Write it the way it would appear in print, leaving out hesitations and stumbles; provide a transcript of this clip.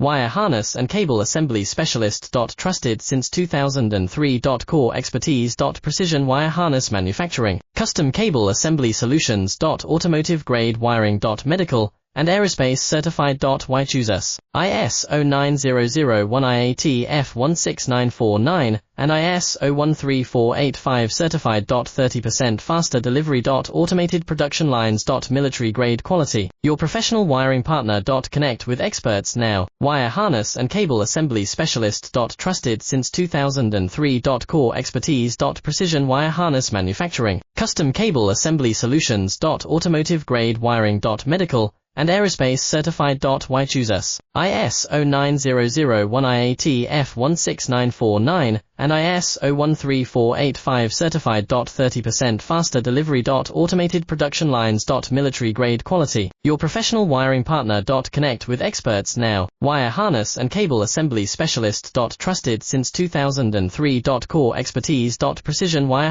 Wire harness and cable assembly specialist. Trusted since 2003. Core expertise. Precision wire harness manufacturing, custom cable assembly solutions. Automotive grade wiring. Medical and aerospace certified. Why choose us? ISO 9001 IAT F16949 and ISO 13485 certified. 30% faster delivery. Automated production lines. Military grade quality. Your professional wiring partner. Connect with experts now. Wire harness and cable assembly specialist. Trusted since 2003. Core expertise. Precision wire harness manufacturing, custom cable assembly solutions. Automotive grade wiring. Medical and aerospace certified. Why choose us? ISO 9001 IAT F16949 and ISO 13485 certified. 30% faster delivery. Automated production lines. Military grade quality. Your professional wiring partner. Connect with experts now. Wire harness and cable assembly specialist. Trusted since 2003. Core expertise. Precision wire